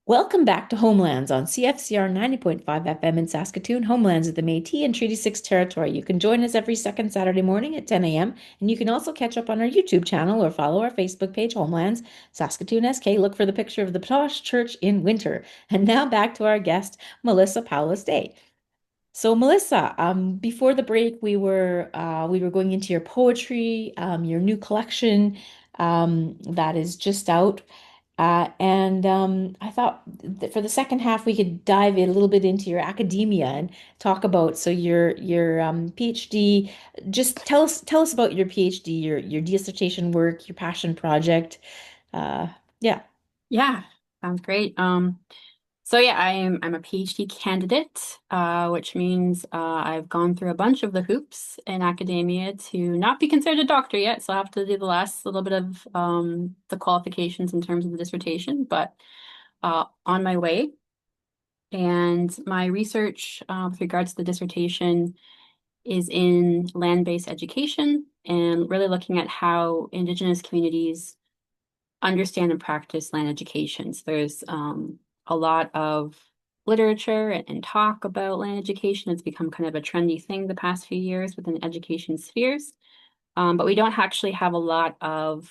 Welcome back to Homelands on CFCR 90.5 FM in Saskatoon. Homelands is the Métis and Treaty 6 territory. You can join us every second Saturday morning at 10 a.m. And you can also catch up on our YouTube channel or follow our Facebook page, Homelands Saskatoon SK. Look for the picture of the Patosh Church in winter. And now back to our guest, Melissa Powless Day. So Melissa, before the break, we were going into your poetry, your new collection that is just out. And I thought that for the second half, we could dive in a little bit into your academia and talk about your PhD. Just tell us about your PhD, your dissertation work, your passion project. Uh, yeah, Yeah, sounds great. So yeah, I'm a PhD candidate, which means I've gone through a bunch of the hoops in academia to not be considered a doctor yet. So I have to do the last little bit of the qualifications in terms of the dissertation, but on my way. And my research with regards to the dissertation is in land-based education and really looking at how Indigenous communities understand and practice land education. So there's a lot of literature and talk about land education. It's become kind of a trendy thing the past few years within education spheres. But we don't actually have a lot of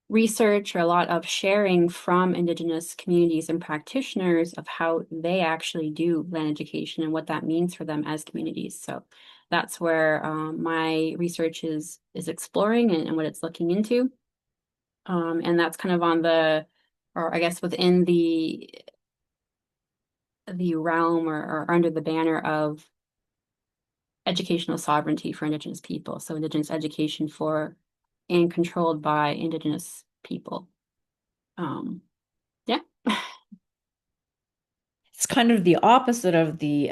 research or a lot of sharing from Indigenous communities and practitioners of how they actually do land education and what that means for them as communities. So that's where my research is exploring and what it's looking into. And that's kind of on or I guess within the realm or under the banner of educational sovereignty for Indigenous people. So Indigenous education for and controlled by Indigenous people. Um, yeah. it's kind of the opposite of the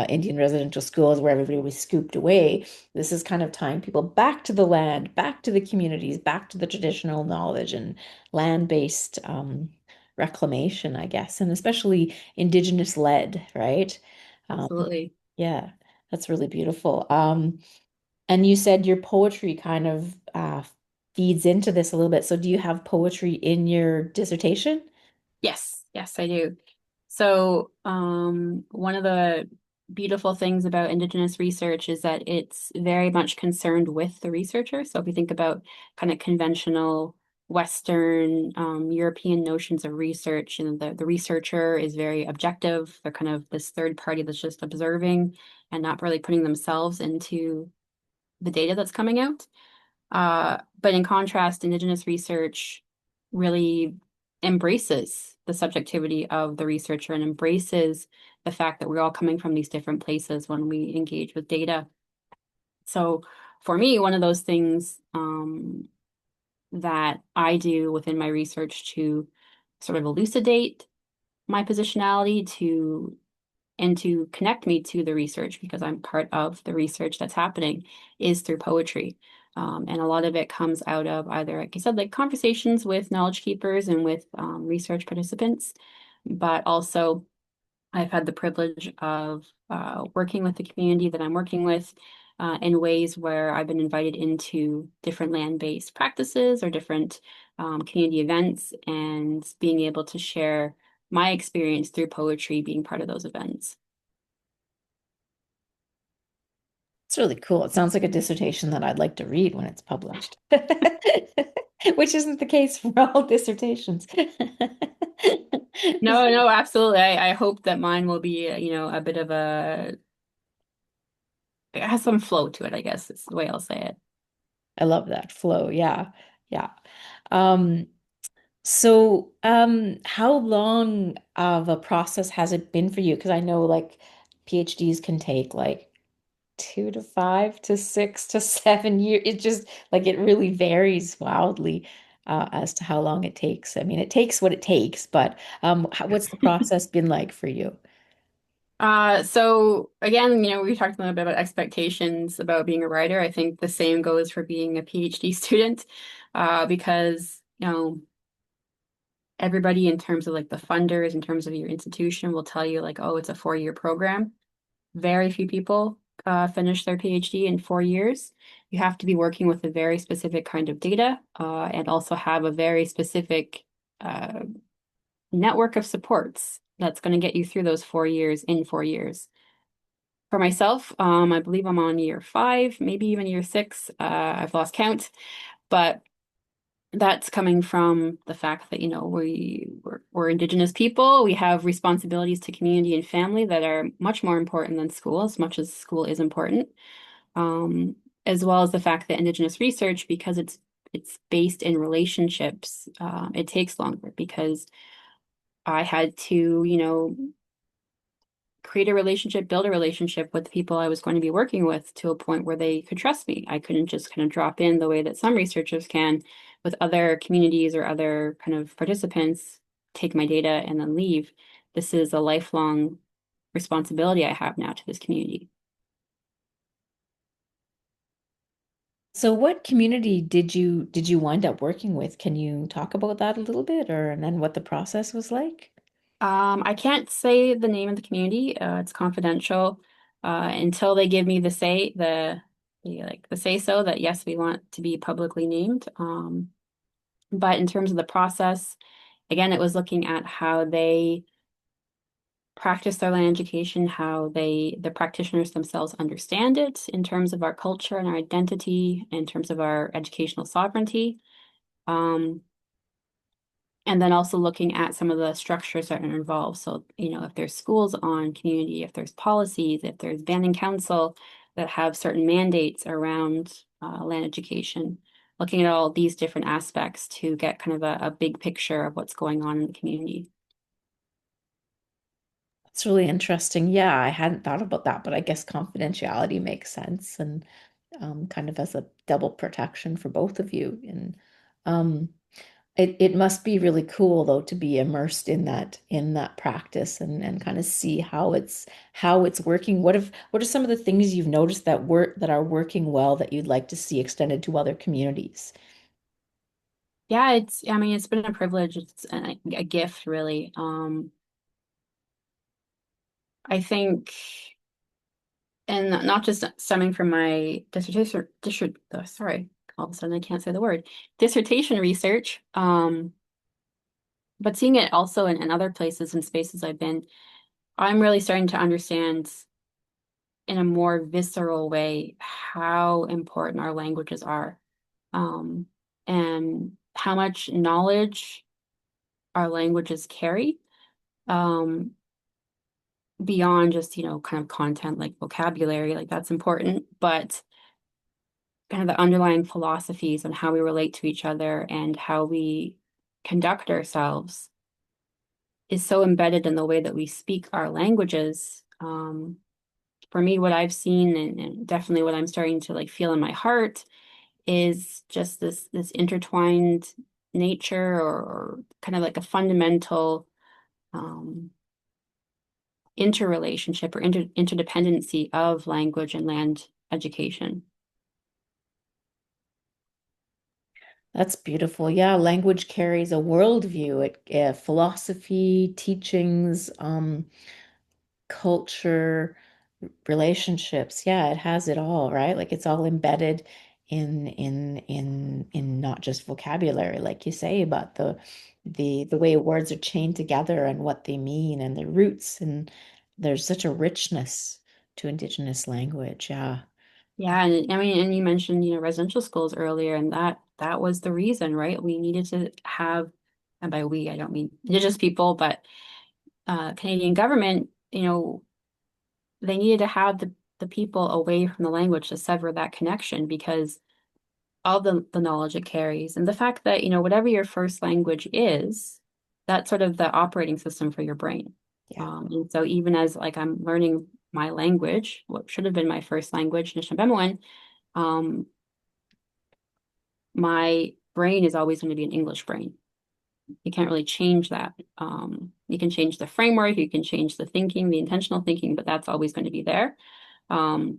Indian residential schools where everybody was scooped away. This is kind of tying people back to the land, back to the communities, back to the traditional knowledge and land-based reclamation, I guess, and especially Indigenous led, right? Um, Absolutely. yeah, that's really beautiful. And you said your poetry kind of feeds into this a little bit. So do you have poetry in your dissertation? Yes, I do. So, one of the beautiful things about Indigenous research is that it's very much concerned with the researcher. So, if you think about kind of conventional Western European notions of research, the researcher is very objective. They're kind of this third party that's just observing and not really putting themselves into the data that's coming out. But in contrast, Indigenous research really embraces the subjectivity of the researcher and embraces the fact that we're all coming from these different places when we engage with data. So for me, one of those things that I do within my research to sort of elucidate my positionality and to connect me to the research because I'm part of the research that's happening is through poetry. And a lot of it comes out of either, like I said, like conversations with knowledge keepers and with research participants, but also I've had the privilege of working with the community that I'm working with in ways where I've been invited into different land-based practices or different community events and being able to share my experience through poetry being part of those events. It's really cool. It sounds like a dissertation that I'd like to read when it's published, which isn't the case for all dissertations. No, absolutely. I hope that mine will be, a bit of it has some flow to it, I guess is the way I'll say it. I love that flow. Yeah. Yeah. Um, so how long of a process has it been for you? Because I know like PhDs can take like 2 to 5 to 6 to 7 years. It just like it really varies wildly as to how long it takes. I mean, it takes what it takes, but what's the process been like for you? So again, we talked a little bit about expectations about being a writer. I think the same goes for being a PhD student, because, everybody in terms of like the funders, in terms of your institution will tell you like, oh, it's a 4-year program. Very few people finish their PhD in 4 years. You have to be working with a very specific kind of data, and also have a very specific uh, network of supports that's going to get you through those 4 years in 4 years. For myself, I believe I'm on year 5, maybe even year 6. I've lost count, but that's coming from the fact that, we're Indigenous people. We have responsibilities to community and family that are much more important than school, as much as school is important. Um, as well as the fact that Indigenous research, because it's based in relationships, it takes longer because I had to, create a relationship, build a relationship with the people I was going to be working with to a point where they could trust me. I couldn't just kind of drop in the way that some researchers can with other communities or other kind of participants, take my data and then leave. This is a lifelong responsibility I have now to this community. So what community did you wind up working with? Can you talk about that a little bit, or and then what the process was like? I can't say the name of the community. It's confidential until they give me the say so that yes, we want to be publicly named. But in terms of the process, again, it was looking at how they practice their land education, how the practitioners themselves understand it in terms of our culture and our identity, in terms of our educational sovereignty. Um, And then also looking at some of the structures that are involved. So, if there's schools on community, if there's policies, if there's banding council that have certain mandates around land education, looking at all these different aspects to get kind of a big picture of what's going on in the community. It's really interesting. Yeah, I hadn't thought about that, but I guess confidentiality makes sense and kind of as a double protection for both of you. And um, it must be really cool though to be immersed in that practice and kind of see how it's working. What are some of the things you've noticed that are working well that you'd like to see extended to other communities? Yeah, I mean, it's been a privilege. It's a gift, really. I think, and not just stemming from my sorry, all of a sudden I can't say the word, dissertation research, but seeing it also in other places and spaces I've been, I'm really starting to understand in a more visceral way how important our languages are, um, and how much knowledge our languages carry, um, beyond just, kind of content like vocabulary, like that's important, but kind of the underlying philosophies on how we relate to each other and how we conduct ourselves is so embedded in the way that we speak our languages. For me, what I've seen and definitely what I'm starting to like feel in my heart is just this intertwined nature or kind of like a fundamental um, interrelationship or interdependency of language and land education. That's beautiful. Yeah, language carries a worldview. Philosophy, teachings, culture, relationships. Yeah, it has it all, right? Like it's all embedded in not just vocabulary, like you say, but the way words are chained together and what they mean and the roots. And there's such a richness to Indigenous language. Yeah. Yeah, and I mean, and you mentioned, residential schools earlier, and that was the reason, right? We needed to have, and by we, I don't mean Indigenous people, but Canadian government, they needed to have the people away from the language to sever that connection because all the knowledge it carries. And the fact that, whatever your first language is, that's sort of the operating system for your brain. Yeah. And so even as like I'm learning my language, what should have been my first language, Nishnabemowin, um, my brain is always going to be an English brain. You can't really change that. You can change the framework, you can change the thinking, the intentional thinking, but that's always going to be there. Um,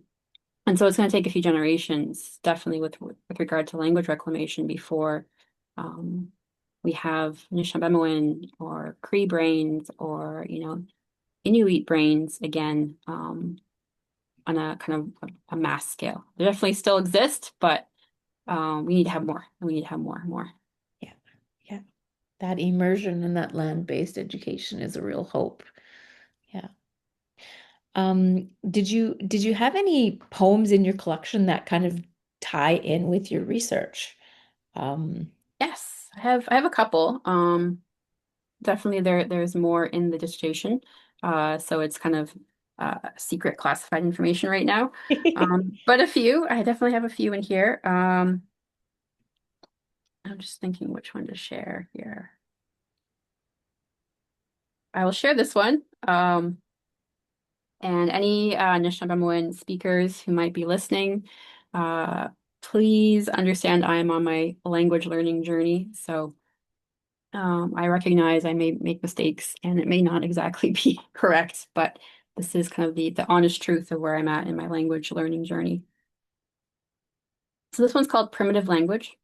and so it's going to take a few generations, definitely with regard to language reclamation, before um, we have Nishnabemowin or Cree brains or Inuit brains again, on a kind of a mass scale. They definitely still exist, but we need to have more. We need to have more and more. Yeah. Yeah. That immersion in that land-based education is a real hope. Yeah. Did you have any poems in your collection that kind of tie in with your research? Um, Yes, I have a couple. Definitely there's more in the dissertation. So it's kind of secret classified information right now. But a few, I definitely have a few in here. I'm just thinking which one to share here. I will share this one. And any Anishinaabe speakers who might be listening, uh, please understand I am on my language learning journey. So I recognize I may make mistakes and it may not exactly be correct, but this is kind of the honest truth of where I'm at in my language learning journey. So this one's called Primitive Language.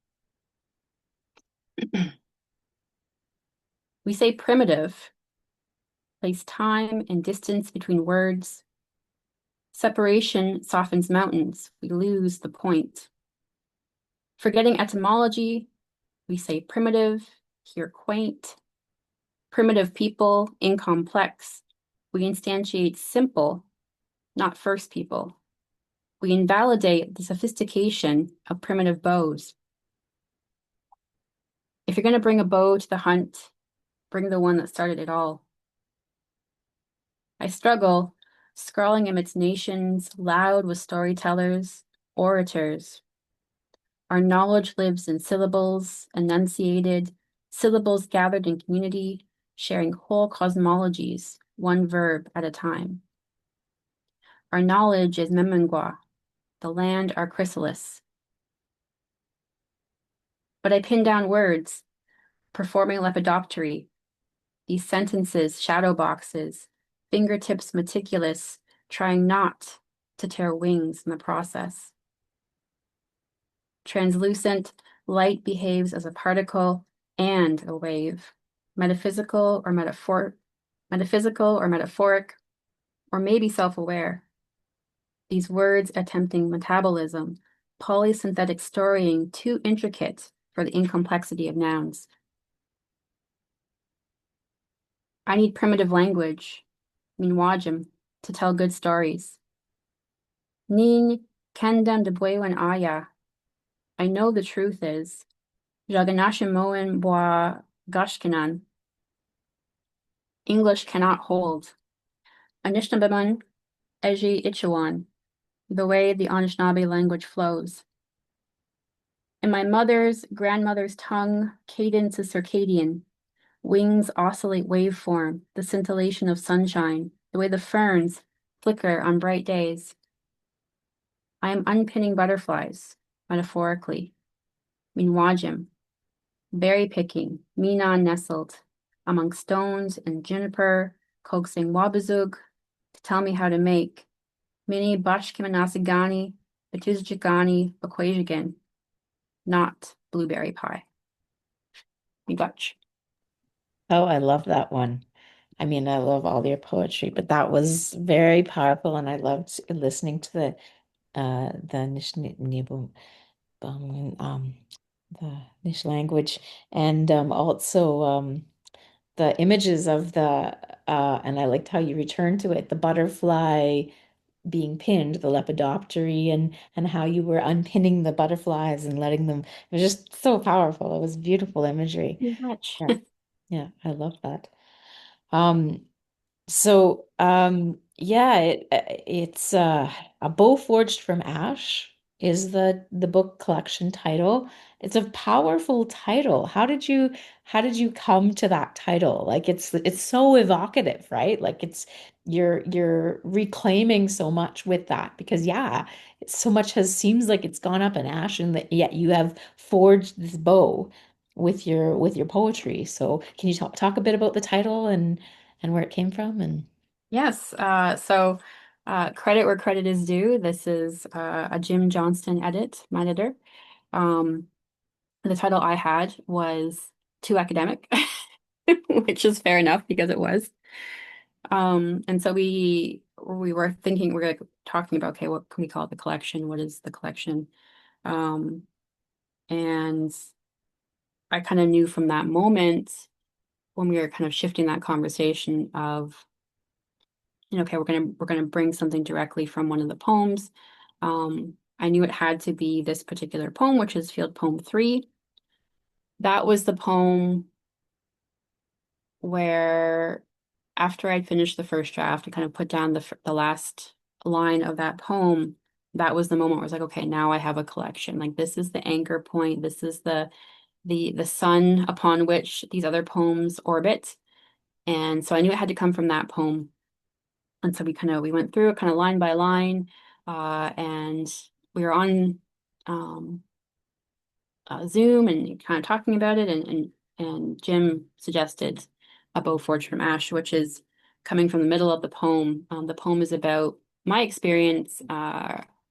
We say primitive, place time and distance between words. Separation softens mountains. We lose the point. Forgetting etymology, we say primitive, here quaint. Primitive people, incomplex. We instantiate simple, not first people. We invalidate the sophistication of primitive bows. If you're going to bring a bow to the hunt, bring the one that started it all. I struggle, scrawling amidst nations, loud with storytellers, orators. Our knowledge lives in syllables, enunciated, syllables gathered in community, sharing whole cosmologies, one verb at a time. Our knowledge is memengua, the land our chrysalis. But I pin down words, performing lepidoptery, these sentences, shadow boxes, fingertips meticulous, trying not to tear wings in the process. Translucent, light behaves as a particle and a wave, metaphysical or metaphoric, or maybe self-aware. These words attempting metabolism, polysynthetic storying too intricate for the incomplexity of nouns. I need primitive language, minwajim, to tell good stories. Nin kendam de bwewen aya. I know the truth is, Jaganashimoen boa gashkanan. English cannot hold. Anishnabeman eji ichiwan, the way the Anishinaabe language flows. In my mother's, grandmother's tongue, cadence is circadian. Wings oscillate waveform, the scintillation of sunshine, the way the ferns flicker on bright days. I am unpinning butterflies, metaphorically. Minwajim, berry picking, Minan nestled, among stones and juniper, coaxing Wabazug to tell me how to make mini bashkimanasigani, batuzjigani, bakwajigan, not blueberry pie. Dutch. oh, I love that one. I mean, I love all your poetry, but that was very powerful, and I loved listening to the Anishinaabe um the Nish language, and also the images of the and I liked how you returned to it, the butterfly being pinned, the lepidoptery, and how you were unpinning the butterflies and letting them. It was just so powerful. It was beautiful imagery. Dutch. Yeah, yeah, I love that. Um, yeah, it's A Bow Forged from Ash is the book collection title. It's a powerful title. How did you come to that title? Like it's so evocative, right? Like you're reclaiming so much with that because yeah, so much has seems like it's gone up in ash and that yet you have forged this bow with your poetry. So can you talk a bit about the title and where it came from and Yes. Credit where credit is due. This is a Jim Johnston edit, my editor. Um, the title I had was too academic, which is fair enough because it was. And so we were thinking, we're like talking about, okay, what can we call it the collection? What is the collection? Um, and I kind of knew from that moment when we were kind of shifting that conversation of, okay, we're gonna bring something directly from one of the poems. I knew it had to be this particular poem, which is Field Poem 3. That was the poem where after I'd finished the first draft and kind of put down the last line of that poem, that was the moment where I was like, okay, now I have a collection. Like this is the anchor point. This is the sun upon which these other poems orbit. And so I knew it had to come from that poem. And so we went through it kind of line by line, and we were on um, Zoom and kind of talking about it, and Jim suggested a bow forged from ash, which is coming from the middle of the poem. The poem is about my experience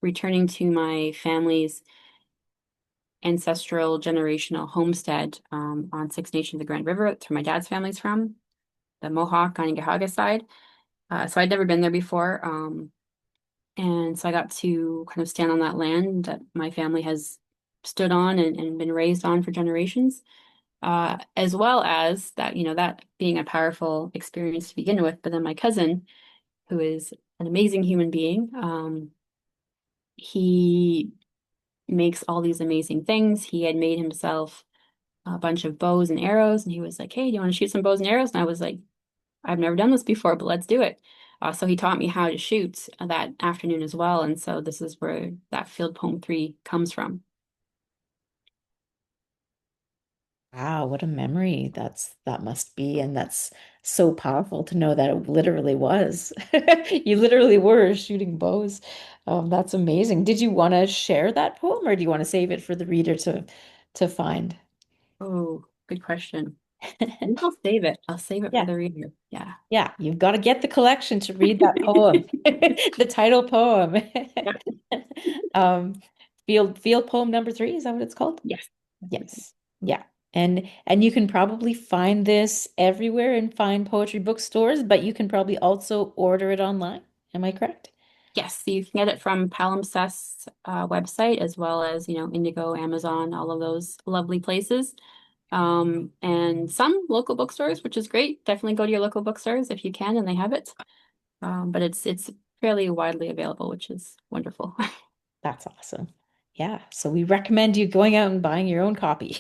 returning to my family's ancestral generational homestead on Six Nations of Grand River. That's where my dad's family's from, the Mohawk, Kanyen'kehá:ka side. So I'd never been there before. And so I got to kind of stand on that land that my family has stood on and been raised on for generations, as well as that, that being a powerful experience to begin with. But then my cousin, who is an amazing human being, he makes all these amazing things. He had made himself a bunch of bows and arrows, and he was like, "Hey, do you want to shoot some bows and arrows?" And I was like, "I've never done this before, but let's do it." So he taught me how to shoot that afternoon as well. And so this is where that Field Poem 3 comes from. Wow, what a memory that must be, and that's so powerful to know that it literally was. You literally were shooting bows. That's amazing. Did you want to share that poem, or do you want to save it for the reader to find? Oh, good question. I think I'll save it. I'll save it for Yeah. the reader. Yeah. Yeah, you've got to get the collection to read that poem, the title poem. Yeah. Um, field poem number 3, is that what it's called? Yes. Yes. Yeah. And you can probably find this everywhere in fine poetry bookstores, but you can probably also order it online. Am I correct? Yes, you can get it from Palimpsest's website as well as, Indigo, Amazon, all of those lovely places. And some local bookstores, which is great. Definitely go to your local bookstores if you can and they have it. But it's fairly widely available, which is wonderful. That's awesome. Yeah. So we recommend you going out and buying your own copy.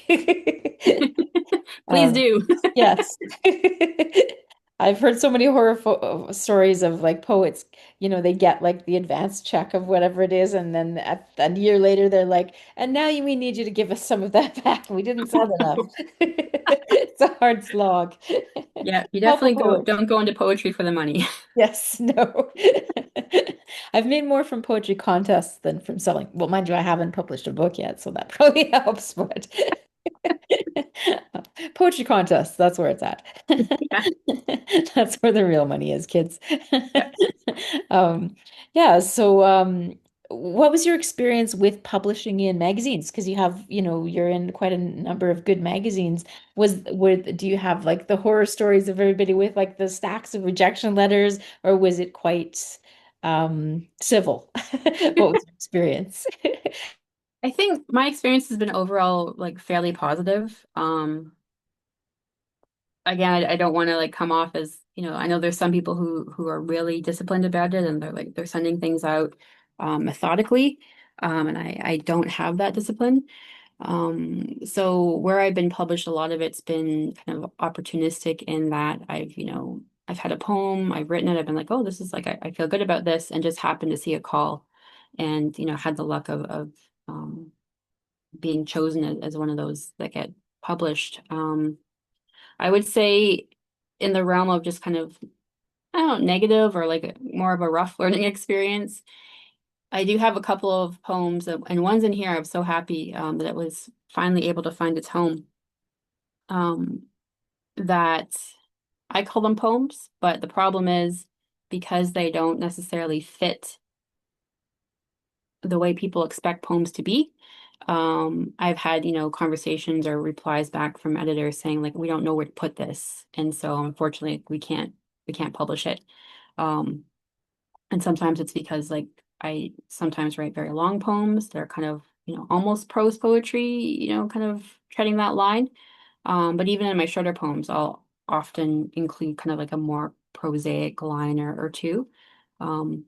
Please Um, do. yes. I've heard so many horror stories of like poets, they get like the advance check of whatever it is, and then a year later they're like, and now we need you to give us some of that back. We didn't sell enough. It's a hard slog. Yeah, you Help a definitely poet. don't go into poetry for the money. Yes, no. I've made more from poetry contests than from selling. Well, mind you, I haven't published a book yet, so that probably helps, but poetry contests, that's where it's at. Yeah. That's where the real money is, kids. Yeah. Um, yeah, so what was your experience with publishing in magazines? Because you're in quite a number of good magazines. Do you have like the horror stories of everybody with like the stacks of rejection letters, or was it quite civil? What was your experience? I think my experience has been overall like fairly positive. Again, I don't want to like come off as, I know there's some people who are really disciplined about it and they're sending things out methodically. And I don't have that discipline. So where I've been published, a lot of it's been kind of opportunistic in that I've had a poem, I've written it, I've been like, oh, this is like I feel good about this, and just happened to see a call and had the luck of being chosen as one of those that get published. I would say in the realm of just kind of, I don't know, negative or like more of a rough learning experience. I do have a couple of poems and one's in here. I'm so happy that it was finally able to find its home. Um, that I call them poems, but the problem is because they don't necessarily fit the way people expect poems to be. I've had, conversations or replies back from editors saying like, we don't know where to put this. And so unfortunately we can't publish it. Um, and sometimes it's because like I sometimes write very long poems. They're kind of, almost prose poetry, kind of treading that line. But even in my shorter poems, I'll often include kind of like a more prosaic line or two. Um,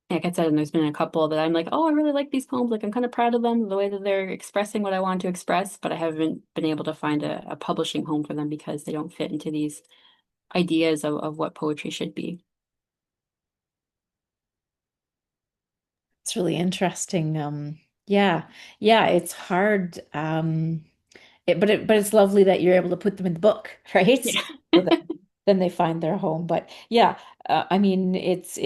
like I said, and there's been a couple that I'm like, oh, I really like these poems. Like I'm kind of proud of them, the way that they're expressing what I want to express, but I haven't been able to find a publishing home for them because they don't fit into these ideas of what poetry should be. It's really interesting. Yeah, yeah, it's hard. But it's lovely that you're able to put them in the book, right? Yeah. So that then they find their home. But yeah, I mean, it's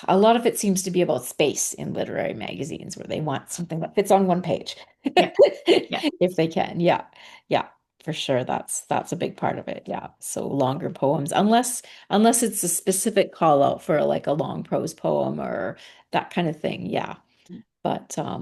a lot of it seems to be about space in literary magazines where they want something that fits on one page Yeah. Yeah. if they can. Yeah. Yeah, for sure. That's a big part of it. Yeah. So longer poems, unless it's a specific call out for like a long prose poem or that kind of thing. Yeah. But yeah.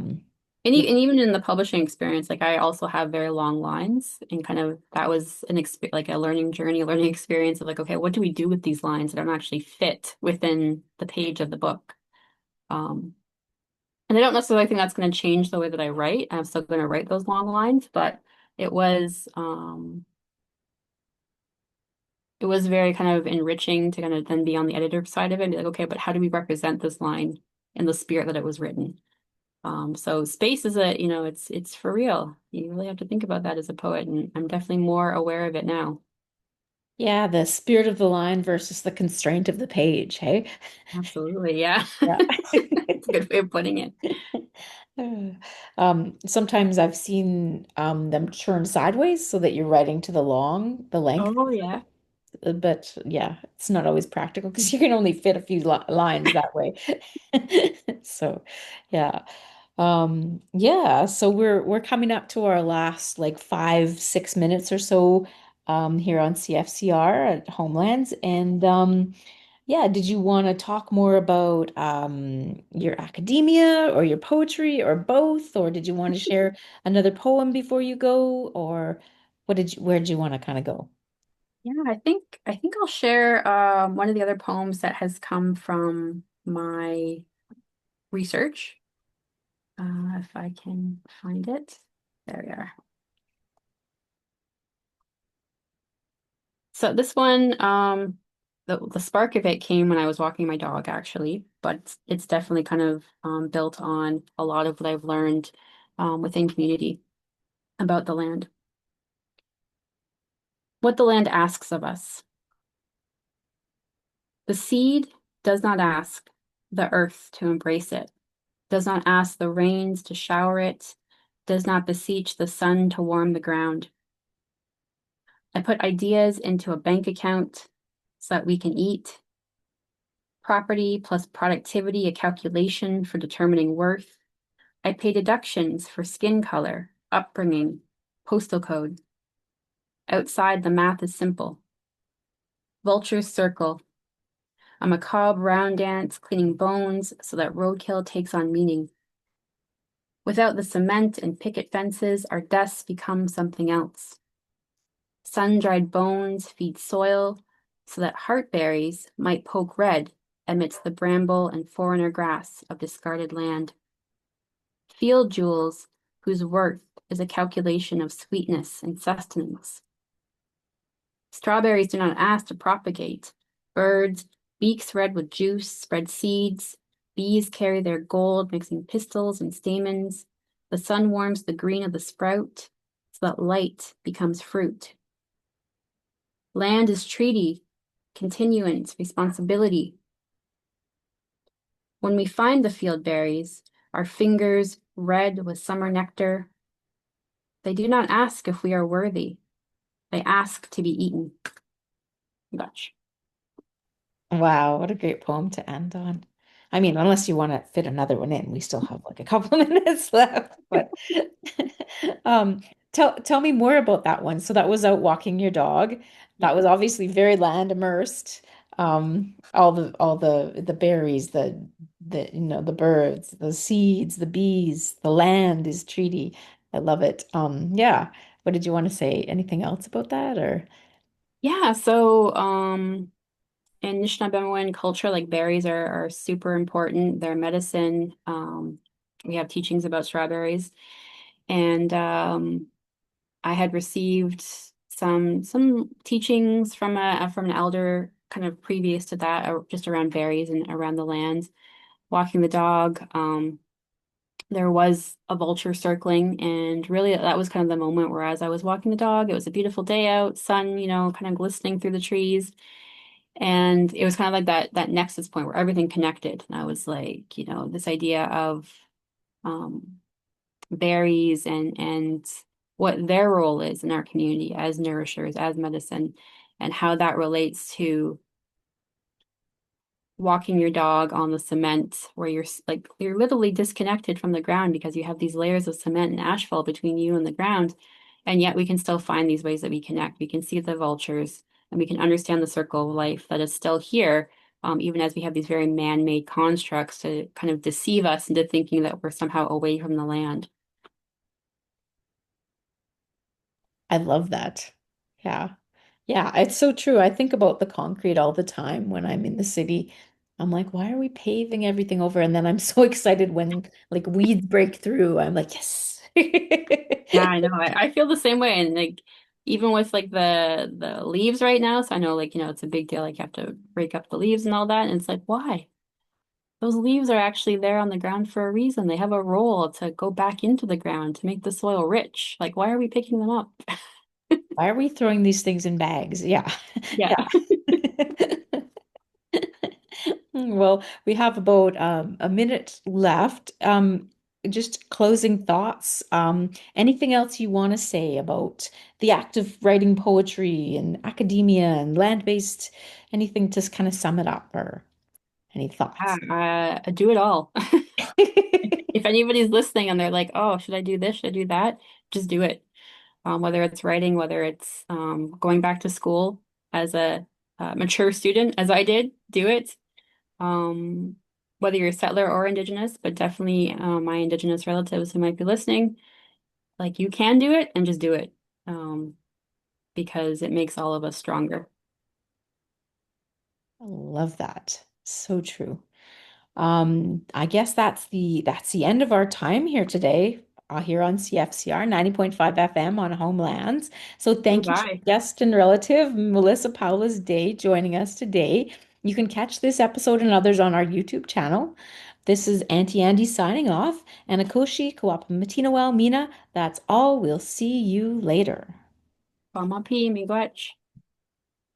And even in the publishing experience, like I also have very long lines and kind of that was an exp like a learning journey, a learning experience of like, okay, what do we do with these lines that don't actually fit within the page of the book? Um, and I don't necessarily think that's going to change the way that I write. I'm still going to write those long lines, but it was um it was very kind of enriching to kind of then be on the editor side of it and be like, okay, but how do we represent this line in the spirit that it was written? So space is it's for real. You really have to think about that as a poet, and I'm definitely more aware of it now. Yeah, the spirit of the line versus the constraint of the page, hey? Absolutely, yeah. Yeah. It's a good way of putting it. Sometimes I've seen them turn sideways so that you're writing to the length. Oh yeah. But yeah, it's not always practical because you can only fit a few li lines that way. So, yeah. Yeah, so we're coming up to our last like 5, 6 minutes or so here on CFCR at Homelands. And yeah, did you want to talk more about your academia or your poetry or both? Or did you want to share another poem before you go? Or where did you want to kind of go? Yeah, I think I'll share one of the other poems that has come from my research. If I can find it. There we are. So this one, the spark of it came when I was walking my dog, actually, but it's definitely kind of built on a lot of what I've learned within community about the land. What the land asks of us. The seed does not ask the earth to embrace it, does not ask the rains to shower it, does not beseech the sun to warm the ground. I put ideas into a bank account so that we can eat. Property plus productivity, a calculation for determining worth. I pay deductions for skin color, upbringing, postal code. Outside, the math is simple. Vultures circle, a macabre round dance cleaning bones so that roadkill takes on meaning. Without the cement and picket fences, our deaths become something else. Sun-dried bones feed soil so that heartberries might poke red amidst the bramble and foreigner grass of discarded land. Field jewels whose worth is a calculation of sweetness and sustenance. Strawberries do not ask to propagate. Birds, beaks red with juice, spread seeds. Bees carry their gold, mixing pistils and stamens. The sun warms the green of the sprout so that light becomes fruit. Land is treaty, continuance, responsibility. When we find the field berries, our fingers red with summer nectar, they do not ask if we are worthy. They ask to be eaten. Much. Wow, what a great poem to end on. I mean, unless you want to fit another one in, we still have like a couple of minutes left. But um, tell me more about that one. So that was out walking your dog. Yeah. That was obviously very land immersed. All the berries, the the birds, the seeds, the bees, the land is treaty. I love it. Yeah. What did you want to say? Anything else about that or? Yeah, so in Anishinaabe culture, like berries are super important. They're medicine. We have teachings about strawberries. And I had received some teachings from an elder kind of previous to that, just around berries and around the lands. Walking the dog, there was a vulture circling, and really that was kind of the moment where as I was walking the dog, it was a beautiful day out, sun, kind of glistening through the trees. And it was kind of like that nexus point where everything connected. And I was like, this idea of um berries and what their role is in our community as nourishers, as medicine, and how that relates to walking your dog on the cement where you're literally disconnected from the ground because you have these layers of cement and asphalt between you and the ground. And yet we can still find these ways that we connect. We can see the vultures and we can understand the circle of life that is still here, even as we have these very man-made constructs to kind of deceive us into thinking that we're somehow away from the land. I love that. Yeah. Yeah, it's so true. I think about the concrete all the time when I'm in the city. I'm like, why are we paving everything over? And then I'm so excited when like weeds break through. I'm like, yes. Yeah, I know. I feel the same way. And like even with like the leaves right now, so I know like, it's a big deal. Like you have to break up the leaves and all that. And it's like, why? Those leaves are actually there on the ground for a reason. They have a role to go back into the ground to make the soil rich. Like, why are we picking them up? Why are we throwing these things in bags? Yeah. Yeah. Yeah. Well, we have about a minute left. Just closing thoughts. Anything else you want to say about the act of writing poetry and academia and land-based, anything to kind of sum it up or any thoughts? I do it all. If anybody's listening and they're like, oh, should I do this? Should I do that? Just do it. Whether it's writing, whether it's going back to school as a mature student, as I did, do it. Um, whether you're a settler or Indigenous, but definitely my Indigenous relatives who might be listening, like you can do it and just do it um, because it makes all of us stronger. I love that. So true. I guess that's the end of our time here today, here on CFCR 90.5 FM on Homelands. So Flew thank you to by. guest and relative Melissa Powless Day joining us today. You can catch this episode and others on our YouTube channel. This is Auntie Andy signing off, and Akoshi Kawapa Matinawel Mina. That's all. We'll see you later. Pamapi, miigwech.